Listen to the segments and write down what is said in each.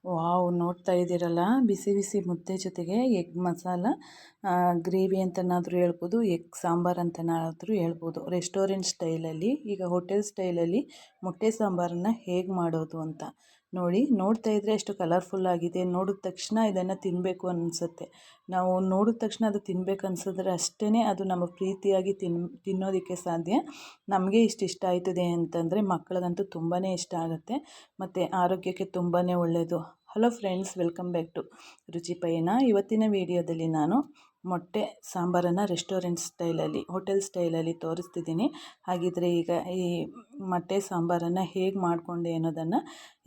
Wow! ನೋಡ್ತಾ ಇದ್ದೀರಲ್ಲ, ಬಿಸಿ ಬಿಸಿ ಮುದ್ದೆ ಜೊತೆಗೆ ಎಗ್ ಮಸಾಲ ಗ್ರೇವಿ ಅಂತನಾದರೂ ಹೇಳ್ಬೋದು, ಎಗ್ ಸಾಂಬಾರು ಅಂತನಾದರೂ ಹೇಳ್ಬೋದು. ರೆಸ್ಟೋರೆಂಟ್ ಸ್ಟೈಲಲ್ಲಿ, ಈಗ ಹೋಟೆಲ್ ಸ್ಟೈಲಲ್ಲಿ ಮೊಟ್ಟೆ ಸಾಂಬಾರನ್ನು ಹೇಗೆ ಮಾಡೋದು ಅಂತ ನೋಡಿ. ನೋಡ್ತಾ ಇದ್ದರೆ ಎಷ್ಟು ಕಲರ್ಫುಲ್ ಆಗಿದೆ. ನೋಡಿದ ತಕ್ಷಣ ಇದನ್ನು ತಿನ್ನಬೇಕು ಅನಿಸುತ್ತೆ. ನಾವು ನೋಡಿದ ತಕ್ಷಣ ಅದು ತಿನ್ನಬೇಕು ಅನಿಸಿದ್ರೆ ಅಷ್ಟೇ ಅದು ನಮಗೆ ಪ್ರೀತಿಯಾಗಿ ತಿನ್ನೋದಕ್ಕೆ ಸಾಧ್ಯ. ನಮಗೆ ಇಷ್ಟ ಆಯ್ತದೆ ಅಂತಂದರೆ ಮಕ್ಕಳಿಗಂತೂ ತುಂಬಾ ಇಷ್ಟ ಆಗುತ್ತೆ ಮತ್ತು ಆರೋಗ್ಯಕ್ಕೆ ತುಂಬಾ ಒಳ್ಳೆಯದು. Hello friends, welcome back to Ruchi Payana. ಇವತ್ತಿನ ವಿಡಿಯೋದಲ್ಲಿ ನಾನು ಮೊಟ್ಟೆ ಸಾಂಬಾರನ್ನು ರೆಸ್ಟೋರೆಂಟ್ ಸ್ಟೈಲಲ್ಲಿ, ಹೋಟೆಲ್ ಸ್ಟೈಲಲ್ಲಿ ತೋರಿಸ್ತಿದ್ದೀನಿ. ಹಾಗಿದ್ರೆ ಈಗ ಈ ಮೊಟ್ಟೆ ಸಾಂಬಾರನ್ನು ಹೇಗೆ ಮಾಡಿಕೊಂಡೆ ಅನ್ನೋದನ್ನು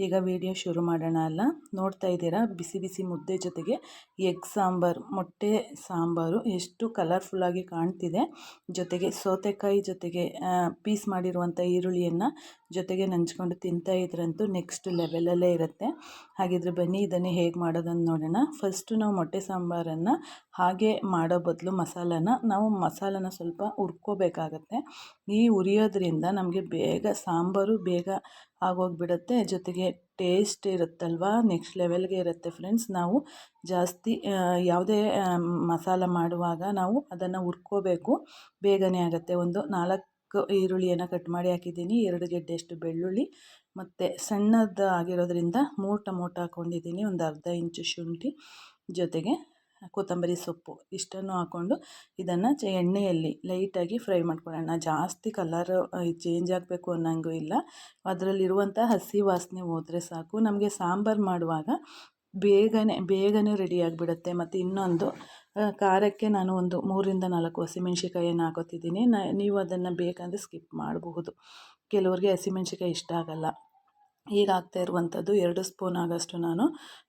ಈಗ ವಿಡಿಯೋ ಶುರು ಮಾಡೋಣ. ಅಲ್ಲ, ನೋಡ್ತಾ ಇದ್ದೀರಾ, ಬಿಸಿ ಬಿಸಿ ಮುದ್ದೆ ಜೊತೆಗೆ ಎಗ್ ಸಾಂಬಾರು, ಮೊಟ್ಟೆ ಸಾಂಬಾರು ಎಷ್ಟು ಕಲರ್ಫುಲ್ಲಾಗಿ ಕಾಣ್ತಿದೆ. ಜೊತೆಗೆ ಸೌತೆಕಾಯಿ ಜೊತೆಗೆ ಪೀಸ್ ಮಾಡಿರುವಂಥ ಈರುಳ್ಳಿಯನ್ನು ಜೊತೆಗೆ ನಂಚ್ಕೊಂಡು ತಿಂತಾ ಇದ್ರಂತೂ ನೆಕ್ಸ್ಟ್ ಲೆವೆಲಲ್ಲೇ ಇರುತ್ತೆ. ಹಾಗಿದ್ರೆ ಬನ್ನಿ ಇದನ್ನು ಹೇಗೆ ಮಾಡೋದನ್ನು ನೋಡೋಣ. ಫಸ್ಟು ನಾವು ಮೊಟ್ಟೆ ಸಾಂಬಾರನ್ನು ಹಾಗೆ ಮಾಡೋ ಬದಲು ಮಸಾಲನ ಸ್ವಲ್ಪ ಹುರ್ಕೋಬೇಕಾಗತ್ತೆ. ಈ ಹುರಿಯೋದ್ರಿಂದ ನಮಗೆ ಸಾಂಬಾರು ಬೇಗ ಆಗೋಗಿಬಿಡುತ್ತೆ. ಜೊತೆಗೆ ಟೇಸ್ಟ್ ಇರುತ್ತಲ್ವ, ನೆಕ್ಸ್ಟ್ ಲೆವೆಲ್ಗೆ ಇರುತ್ತೆ ಫ್ರೆಂಡ್ಸ್. ನಾವು ಜಾಸ್ತಿ ಯಾವುದೇ ಮಸಾಲ ಮಾಡುವಾಗ ನಾವು ಅದನ್ನು ಹುರ್ಕೋಬೇಕು, ಬೇಗನೆ ಆಗುತ್ತೆ. ಒಂದು 4 ಈರುಳ್ಳಿಯನ್ನು ಕಟ್ ಮಾಡಿ ಹಾಕಿದ್ದೀನಿ, 2 ಗೆಡ್ಡೆಯಷ್ಟು ಬೆಳ್ಳುಳ್ಳಿ ಮತ್ತು ಸಣ್ಣದು ಆಗಿರೋದ್ರಿಂದ 3 ಟೊಮೊಟೊ ಹಾಕ್ಕೊಂಡಿದ್ದೀನಿ, ಒಂದು ಅರ್ಧ ಇಂಚು ಶುಂಠಿ, ಜೊತೆಗೆ ಕೊತ್ತಂಬರಿ ಸೊಪ್ಪು ಇಷ್ಟನ್ನು ಹಾಕ್ಕೊಂಡು ಇದನ್ನು ಎಣ್ಣೆಯಲ್ಲಿ ಲೈಟಾಗಿ ಫ್ರೈ ಮಾಡ್ಕೊಳ್ಳೋಣ. ಜಾಸ್ತಿ ಕಲರ್ ಚೇಂಜ್ ಆಗಬೇಕು ಅನ್ನೋಂಗೂ ಇಲ್ಲ, ಅದರಲ್ಲಿರುವಂಥ ಹಸಿ ವಾಸನೆ ಹೋದರೆ ಸಾಕು. ನಮಗೆ ಸಾಂಬಾರು ಮಾಡುವಾಗ ಬೇಗನೆ ರೆಡಿ ಆಗಿಬಿಡುತ್ತೆ. ಮತ್ತು ಇನ್ನೊಂದು, ಖಾರಕ್ಕೆ ನಾನು ಒಂದು 3ರಿಂದ 4 ಹಸಿಮೆಣ್ಸಿಕಾಯನ್ನು ಹಾಕೋತಿದ್ದೀನಿ. ನೀವು ಅದನ್ನು ಬೇಕಂದರೆ ಸ್ಕಿಪ್ ಮಾಡಬಹುದು. ಕೆಲವ್ರಿಗೆ ಹಸಿಮೆಣ್ಸಿಕಾಯಿ ಇಷ್ಟ ಆಗಲ್ಲ. ಈಗ ಹಾಕ್ತಾ ಇರುವಂಥದ್ದು 2 ಸ್ಪೂನ್ ಆಗೋಷ್ಟು ನಾನು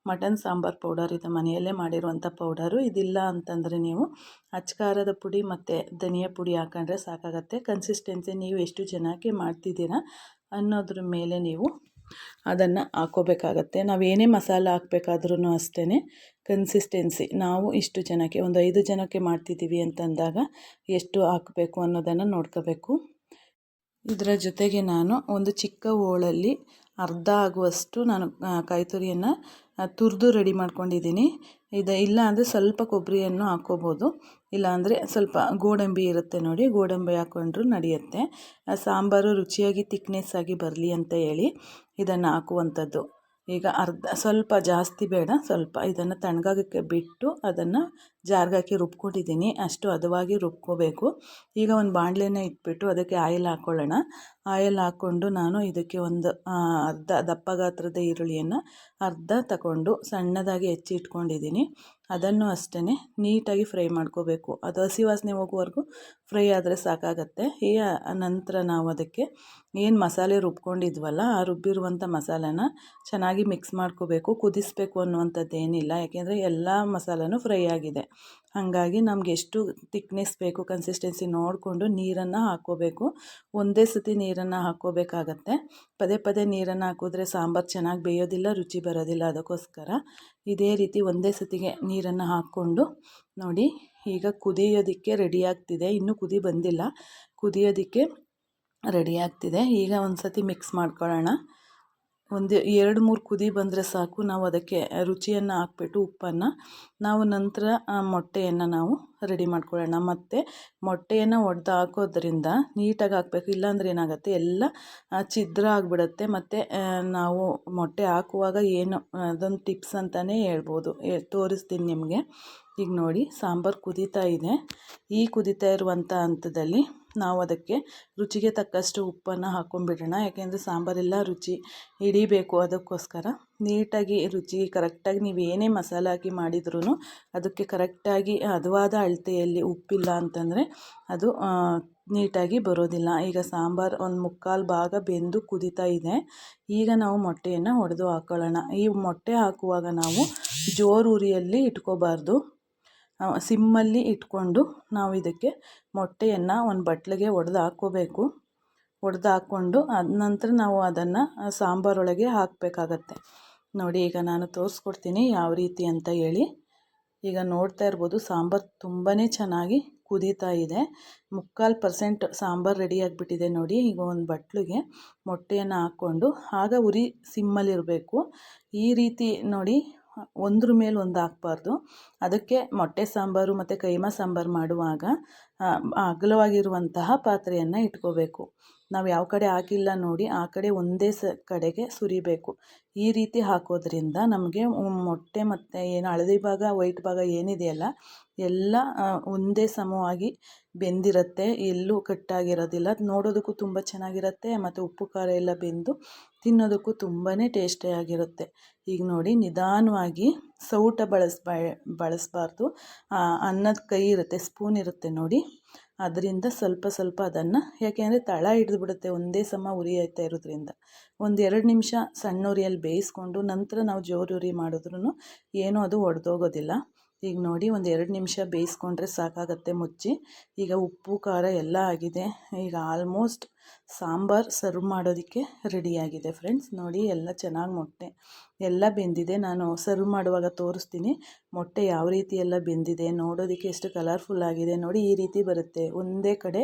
ಮಟನ್ ಸಾಂಬಾರು ಪೌಡರ್, ಇದು ಮನೆಯಲ್ಲೇ ಮಾಡಿರುವಂಥ ಪೌಡರು. ಇದಿಲ್ಲ ಅಂತಂದರೆ ನೀವು ಅಚ್ಕಾರದ ಪುಡಿ ಮತ್ತು ಧನಿಯಾ ಪುಡಿ ಹಾಕೊಂಡ್ರೆ ಸಾಕಾಗತ್ತೆ. ಕನ್ಸಿಸ್ಟೆನ್ಸಿ ನೀವು ಎಷ್ಟು ಜನಕ್ಕೆ ಮಾಡ್ತಿದ್ದೀರಾ ಅನ್ನೋದ್ರ ಮೇಲೆ ನೀವು ಅದನ್ನು ಹಾಕ್ಕೋಬೇಕಾಗತ್ತೆ. ನಾವು ಏನೇ ಮಸಾಲ ಹಾಕಬೇಕಾದ್ರೂ ಅಷ್ಟೇ, ಕನ್ಸಿಸ್ಟೆನ್ಸಿ ನಾವು ಇಷ್ಟು ಜನಕ್ಕೆ, ಒಂದು 5 ಜನಕ್ಕೆ ಮಾಡ್ತಿದ್ದೀವಿ ಅಂತಂದಾಗ ಎಷ್ಟು ಹಾಕಬೇಕು ಅನ್ನೋದನ್ನು ನೋಡ್ಕೋಬೇಕು. ಇದರ ಜೊತೆಗೆ ನಾನು ಒಂದು ಚಿಕ್ಕ ಹೋಳಲ್ಲಿ ಅರ್ಧ ಆಗುವಷ್ಟು ನಾನು ಕಾಯಿ ತುರಿಯನ್ನು ತುರಿದು ರೆಡಿ ಮಾಡ್ಕೊಂಡಿದ್ದೀನಿ. ಇಲ್ಲ ಅಂದರೆ ಸ್ವಲ್ಪ ಕೊಬ್ಬರಿಯನ್ನು ಹಾಕ್ಕೋಬೋದು, ಇಲ್ಲಾಂದರೆ ಸ್ವಲ್ಪ ಗೋಡಂಬಿ ಇರುತ್ತೆ ನೋಡಿ, ಗೋಡಂಬಿ ಹಾಕ್ಕೊಂಡ್ರೂ ನಡೆಯುತ್ತೆ. ಸಾಂಬಾರು ರುಚಿಯಾಗಿ ತಿಕ್ನೆಸ್ ಆಗಿ ಬರಲಿ ಅಂತ ಹೇಳಿ ಇದನ್ನು ಹಾಕುವಂಥದ್ದು. ಈಗ ಸ್ವಲ್ಪ ಜಾಸ್ತಿ ಬೇಡ, ಸ್ವಲ್ಪ ಇದನ್ನು ತಣ್ಣಗಾಗಕ್ಕೆ ಬಿಟ್ಟು ಅದನ್ನು ಜಾರ್ಗೆ ಹಾಕಿ ರುಬ್ಕೊಂಡಿದ್ದೀನಿ. ಅಷ್ಟು ಹದವಾಗಿ ರುಬ್ಕೋಬೇಕು. ಈಗ ಒಂದು ಬಾಣಲೆನ ಇಟ್ಬಿಟ್ಟು ಅದಕ್ಕೆ ಆಯಿಲ್ ಹಾಕ್ಕೊಳ್ಳೋಣ. ಆಯಿಲ್ ಹಾಕ್ಕೊಂಡು ನಾನು ಇದಕ್ಕೆ ಒಂದು ಅರ್ಧ ದಪ್ಪ ಗಾತ್ರದ ಈರುಳ್ಳಿಯನ್ನು ಅರ್ಧ ತಗೊಂಡು ಸಣ್ಣದಾಗಿ ಹೆಚ್ಚಿಟ್ಕೊಂಡಿದ್ದೀನಿ. ಅದನ್ನು ಅಷ್ಟೇ ನೀಟಾಗಿ ಫ್ರೈ ಮಾಡ್ಕೋಬೇಕು. ಅದು ಹಸಿ ವಾಸನೆ ಹೋಗುವವರೆಗೂ ಫ್ರೈ ಆದರೆ ಸಾಕಾಗತ್ತೆ. ಈ ನಂತರ ನಾವು ಅದಕ್ಕೆ ಏನು ಮಸಾಲೆ ರುಬ್ಕೊಂಡಿದ್ವಲ್ಲ, ಆ ರುಬ್ಬಿರುವಂಥ ಮಸಾಲೆನ ಚೆನ್ನಾಗಿ ಮಿಕ್ಸ್ ಮಾಡ್ಕೋಬೇಕು. ಕುದಿಸ್ಬೇಕು ಅನ್ನುವಂಥದ್ದು ಏನಿಲ್ಲ, ಯಾಕೆಂದರೆ ಎಲ್ಲ ಮಸಾಲನೂ ಫ್ರೈ ಆಗಿದೆ. ಹಾಗಾಗಿ ನಮಗೆ ಎಷ್ಟು ತಿಕ್ನೆಸ್ ಬೇಕು ಕನ್ಸಿಸ್ಟೆನ್ಸಿ ನೋಡಿಕೊಂಡು ನೀರನ್ನು ಹಾಕ್ಕೋಬೇಕು. ಒಂದೇ ಸತಿ ನೀರನ್ನು ಹಾಕ್ಕೋಬೇಕಾಗತ್ತೆ. ಪದೇ ನೀರನ್ನು ಹಾಕಿದ್ರೆ ಸಾಂಬಾರು ಚೆನ್ನಾಗಿ ಬೇಯೋದಿಲ್ಲ, ರುಚಿ ಬರೋದಿಲ್ಲ. ಅದಕ್ಕೋಸ್ಕರ ಇದೇ ರೀತಿ ಒಂದೇ ಸತಿಗೆ ನೀರನ್ನು ಹಾಕ್ಕೊಂಡು ನೋಡಿ. ಈಗ ಕುದಿಯೋದಕ್ಕೆ ರೆಡಿ ಆಗ್ತಿದೆ, ಇನ್ನೂ ಕುದಿ ಬಂದಿಲ್ಲ, ಕುದಿಯೋದಕ್ಕೆ ರೆಡಿ ಆಗ್ತಿದೆ. ಈಗ ಒಂದು ಸತಿ ಮಿಕ್ಸ್ ಮಾಡ್ಕೊಳ್ಳೋಣ. ಒಂದು 2-3 ಕುದಿ ಬಂದರೆ ಸಾಕು. ನಾವು ಅದಕ್ಕೆ ರುಚಿಯನ್ನು ಹಾಕ್ಬಿಟ್ಟು ಉಪ್ಪನ್ನು ನಾವು ನಂತರ ಮೊಟ್ಟೆಯನ್ನು ನಾವು ರೆಡಿ ಮಾಡ್ಕೊಳ್ಳೋಣ. ಮತ್ತು ಮೊಟ್ಟೆಯನ್ನು ಒಡೆದು ಹಾಕೋದ್ರಿಂದ ನೀಟಾಗಿ ಹಾಕಬೇಕು, ಇಲ್ಲಾಂದರೆ ಏನಾಗುತ್ತೆ, ಎಲ್ಲ ಛಿದ್ರ ಆಗಿಬಿಡುತ್ತೆ. ಮತ್ತು ನಾವು ಮೊಟ್ಟೆ ಹಾಕುವಾಗ ಏನು, ಅದೊಂದು ಟಿಪ್ಸ್ ಅಂತಲೇ ಹೇಳ್ಬೋದು, ತೋರಿಸ್ತೀನಿ ನಿಮಗೆ. ಈಗ ನೋಡಿ, ಸಾಂಬಾರು ಕುದೀತಾ ಇದೆ. ಈ ಕುದೀತಾ ಇರುವಂಥ ಹಂತದಲ್ಲಿ ನಾವು ಅದಕ್ಕೆ ರುಚಿಗೆ ತಕ್ಕಷ್ಟು ಉಪ್ಪನ್ನು ಹಾಕ್ಕೊಂಡ್ಬಿಡೋಣ. ಯಾಕೆಂದರೆ ಸಾಂಬಾರೆಲ್ಲ ರುಚಿ ಹಿಡಿಬೇಕು. ಅದಕ್ಕೋಸ್ಕರ ನೀಟಾಗಿ ರುಚಿ ಕರೆಕ್ಟಾಗಿ ನೀವು ಏನೇ ಮಸಾಲೆ ಹಾಕಿ ಮಾಡಿದ್ರೂ ಅದಕ್ಕೆ ಕರೆಕ್ಟಾಗಿ ಹದವಾದ ಅಳತೆಯಲ್ಲಿ ಉಪ್ಪಿಲ್ಲ ಅಂತಂದರೆ ಅದು ನೀಟಾಗಿ ಬರೋದಿಲ್ಲ. ಈಗ ಸಾಂಬಾರು ಒಂದು 3/4 ಭಾಗ ಬೆಂದು ಕುದೀತಾ ಇದೆ. ಈಗ ನಾವು ಮೊಟ್ಟೆಯನ್ನು ಒಡೆದು ಹಾಕ್ಕೊಳ್ಳೋಣ. ಈ ಮೊಟ್ಟೆ ಹಾಕುವಾಗ ನಾವು ಜೋರು ಉರಿಯಲ್ಲಿ ಇಟ್ಕೋಬಾರ್ದು, ಸಿಮ್ಮಲ್ಲಿ ಇಟ್ಕೊಂಡು ನಾವು ಇದಕ್ಕೆ ಮೊಟ್ಟೆಯನ್ನು ಒಂದು ಬಟ್ಲಿಗೆ ಒಡೆದು ಹಾಕ್ಕೋಬೇಕು. ಒಡೆದು ಹಾಕ್ಕೊಂಡು ಅದ ನಂತರ ನಾವು ಅದನ್ನು ಸಾಂಬಾರೊಳಗೆ ಹಾಕಬೇಕಾಗತ್ತೆ. ನೋಡಿ, ಈಗ ನಾನು ತೋರಿಸ್ಕೊಡ್ತೀನಿ ಯಾವ ರೀತಿ ಅಂತ ಹೇಳಿ. ಈಗ ನೋಡ್ತಾ ಇರ್ಬೋದು, ಸಾಂಬಾರು ತುಂಬಾ ಚೆನ್ನಾಗಿ ಕುದೀತಾ ಇದೆ. 3/4% ಸಾಂಬಾರು ರೆಡಿ ಆಗಿಬಿಟ್ಟಿದೆ ನೋಡಿ. ಈಗ ಒಂದು ಬಟ್ಲಿಗೆ ಮೊಟ್ಟೆಯನ್ನು ಹಾಕ್ಕೊಂಡು ಆಗ ಉರಿ ಸಿಮ್ಮಲ್ಲಿರಬೇಕು. ಈ ರೀತಿ ನೋಡಿ, ಒಂದ್ರ ಮೇಲೆ ಒಂದು ಹಾಕ್ಬಾರ್ದು. ಅದಕ್ಕೆ ಮೊಟ್ಟೆ ಸಾಂಬಾರು ಮತ್ತು ಕೈಮಾ ಸಾಂಬಾರು ಮಾಡುವಾಗ ಅಗಲವಾಗಿರುವಂತಹ ಪಾತ್ರೆಯನ್ನು ಇಟ್ಕೋಬೇಕು. ನಾವು ಯಾವ ಕಡೆ ಹಾಕಿಲ್ಲ ನೋಡಿ, ಆ ಕಡೆ ಒಂದೇ ಕಡೆಗೆ ಸುರಿಬೇಕು. ಈ ರೀತಿ ಹಾಕೋದ್ರಿಂದ ನಮಗೆ ಮೊಟ್ಟೆ ಮತ್ತು ಏನು ಹಳದಿ ಭಾಗ ವೈಟ್ ಭಾಗ ಏನಿದೆಯಲ್ಲ ಎಲ್ಲ ಒಂದೇ ಸಮವಾಗಿ ಬೆಂದಿರುತ್ತೆ, ಎಲ್ಲೂ ಕಟ್ಟಾಗಿರೋದಿಲ್ಲ. ನೋಡೋದಕ್ಕೂ ತುಂಬ ಚೆನ್ನಾಗಿರುತ್ತೆ ಮತ್ತು ಉಪ್ಪು ಖಾರ ಎಲ್ಲ ಬೆಂದು ತಿನ್ನೋದಕ್ಕೂ ತುಂಬಾ ಟೇಸ್ಟಿಯಾಗಿರುತ್ತೆ. ಈಗ ನೋಡಿ, ನಿಧಾನವಾಗಿ ಸೌಟ ಬಳಸಬಾರ್ದು. ಅನ್ನದ ಕೈ ಇರುತ್ತೆ, ಸ್ಪೂನ್ ಇರುತ್ತೆ ನೋಡಿ, ಅದರಿಂದ ಸ್ವಲ್ಪ ಸ್ವಲ್ಪ ಅದನ್ನು, ಯಾಕೆಂದರೆ ತಳ ಹಿಡಿದ್ಬಿಡುತ್ತೆ ಒಂದೇ ಸಮ ಉರಿ ಆಯ್ತಾ ಇರೋದ್ರಿಂದ. ಒಂದು 2 ನಿಮಿಷ ಸಣ್ಣ ಉರಿಯಲ್ಲಿ ಬೇಯಿಸ್ಕೊಂಡು ನಂತರ ನಾವು ಜೋರು ಉರಿ ಮಾಡಿದ್ರೂ ಏನೂ ಅದು ಒಡೆದೋಗೋದಿಲ್ಲ. ಈಗ ನೋಡಿ, ಒಂದು 2 ನಿಮಿಷ ಬೇಯಿಸ್ಕೊಂಡ್ರೆ ಸಾಕಾಗತ್ತೆ ಮುಚ್ಚಿ. ಈಗ ಉಪ್ಪು ಖಾರ ಎಲ್ಲ ಆಗಿದೆ. ಈಗ ಆಲ್ಮೋಸ್ಟ್ ಸಾಂಬಾರು ಸರ್ವ್ ಮಾಡೋದಕ್ಕೆ ರೆಡಿಯಾಗಿದೆ ಫ್ರೆಂಡ್ಸ್. ನೋಡಿ, ಎಲ್ಲ ಚೆನ್ನಾಗಿ ಮೊಟ್ಟೆ ಎಲ್ಲ ಬೆಂದಿದೆ. ನಾನು ಸರ್ವ್ ಮಾಡುವಾಗ ತೋರಿಸ್ತೀನಿ ಮೊಟ್ಟೆ ಯಾವ ರೀತಿ ಎಲ್ಲ ಬೆಂದಿದೆ. ನೋಡೋದಕ್ಕೆ ಎಷ್ಟು ಕಲರ್ಫುಲ್ ಆಗಿದೆ ನೋಡಿ. ಈ ರೀತಿ ಬರುತ್ತೆ, ಒಂದೇ ಕಡೆ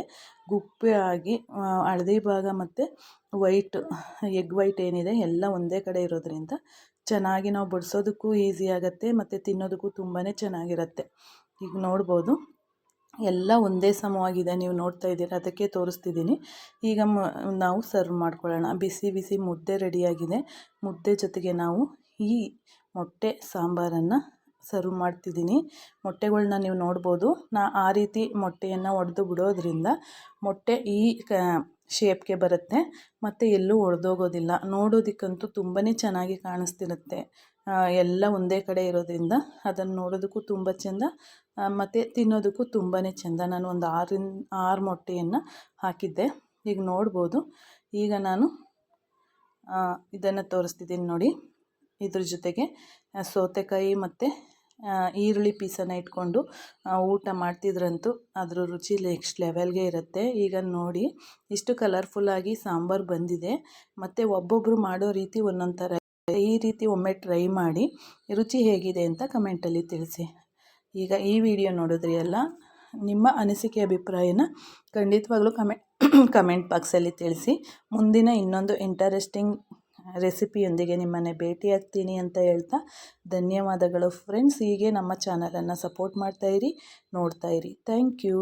ಗುಪ್ಪೆ ಆಗಿ ಹಳದಿ ಭಾಗ ಮತ್ತು ವೈಟ್ ಎಗ್ ವೈಟ್ ಏನಿದೆ ಎಲ್ಲ ಒಂದೇ ಕಡೆ ಇರೋದ್ರಿಂದ ಚೆನ್ನಾಗಿ ನಾವು ಬಡಿಸೋದಕ್ಕೂ ಈಸಿ ಆಗುತ್ತೆ ಮತ್ತು ತಿನ್ನೋದಕ್ಕೂ ತುಂಬಾ ಚೆನ್ನಾಗಿರುತ್ತೆ. ಈಗ ನೋಡ್ಬೋದು ಎಲ್ಲ ಒಂದೇ ಸಮವಾಗಿದೆ, ನೀವು ನೋಡ್ತಾ ಇದ್ದೀರಾ, ಅದಕ್ಕೆ ತೋರಿಸ್ತಿದ್ದೀನಿ. ಈಗ ನಾವು ಸರ್ವ್ ಮಾಡ್ಕೊಳ್ಳೋಣ. ಬಿಸಿ ಬಿಸಿ ಮುದ್ದೆ ರೆಡಿಯಾಗಿದೆ. ಮುದ್ದೆ ಜೊತೆಗೆ ನಾವು ಈ ಮೊಟ್ಟೆ ಸಾಂಬಾರನ್ನು ಸರ್ವ್ ಮಾಡ್ತಿದ್ದೀನಿ. ಮೊಟ್ಟೆಗಳ್ನ ನೀವು ನೋಡ್ಬೋದು. ಆ ರೀತಿ ಮೊಟ್ಟೆಯನ್ನು ಒಡೆದು ಬಿಡೋದ್ರಿಂದ ಮೊಟ್ಟೆ ಈ ಶೇಪ್ಗೆ ಬರುತ್ತೆ ಮತ್ತು ಎಲ್ಲೂ ಒಡೆದೋಗೋದಿಲ್ಲ. ನೋಡೋದಕ್ಕಂತೂ ತುಂಬಾ ಚೆನ್ನಾಗಿ ಕಾಣಿಸ್ತಿರುತ್ತೆ. ಎಲ್ಲ ಒಂದೇ ಕಡೆ ಇರೋದ್ರಿಂದ ಅದನ್ನು ನೋಡೋದಕ್ಕೂ ತುಂಬ ಚೆಂದ ಮತ್ತು ತಿನ್ನೋದಕ್ಕೂ ತುಂಬಾ ಚೆಂದ. ನಾನು ಒಂದು 6 ಮೊಟ್ಟೆಯನ್ನು ಹಾಕಿದ್ದೆ. ಈಗ ನೋಡ್ಬೋದು. ಈಗ ನಾನು ಇದನ್ನು ತೋರಿಸ್ತಿದ್ದೀನಿ ನೋಡಿ. ಇದ್ರ ಜೊತೆಗೆ ಸೌತೆಕಾಯಿ ಮತ್ತು ಈರುಳ್ಳಿ ಪೀಸನ್ನು ಇಟ್ಕೊಂಡು ಊಟ ಮಾಡ್ತಿದ್ರಂತೂ ಅದ್ರ ರುಚಿ ನೆಕ್ಸ್ಟ್ ಲೆವೆಲ್ಗೆ ಇರುತ್ತೆ. ಈಗ ನೋಡಿ, ಇಷ್ಟು ಕಲರ್ಫುಲ್ಲಾಗಿ ಸಾಂಬಾರು ಬಂದಿದೆ ಮತ್ತು ಒಬ್ಬೊಬ್ಬರು ಮಾಡೋ ರೀತಿ ಒಂದೊಂದು ಥರ. ಈ ರೀತಿ ಒಮ್ಮೆ ಟ್ರೈ ಮಾಡಿ ರುಚಿ ಹೇಗಿದೆ ಅಂತ ಕಮೆಂಟಲ್ಲಿ ತಿಳಿಸಿ. ಈಗ ಈ ವಿಡಿಯೋ ನೋಡಿದ್ರಿ ಅಲ್ಲ, ನಿಮ್ಮ ಅನಿಸಿಕೆ ಅಭಿಪ್ರಾಯನ ಖಂಡಿತವಾಗ್ಲೂ ಕಮೆಂಟ್ ಬಾಕ್ಸಲ್ಲಿ ತಿಳಿಸಿ. ಮುಂದಿನ ಇನ್ನೊಂದು ಇಂಟರೆಸ್ಟಿಂಗ್ ರೆಸಿಪಿಯೊಂದಿಗೆ ನಿಮ್ಮನ್ನೇ ಭೇಟಿಯಾಗ್ತೀನಿ ಅಂತ ಹೇಳ್ತಾ ಧನ್ಯವಾದಗಳು ಫ್ರೆಂಡ್ಸ್. ಹೀಗೆ ನಮ್ಮ ಚಾನಲನ್ನು ಸಪೋರ್ಟ್ ಮಾಡ್ತಾಯಿರಿ, ನೋಡ್ತಾಯಿರಿ. Thank you.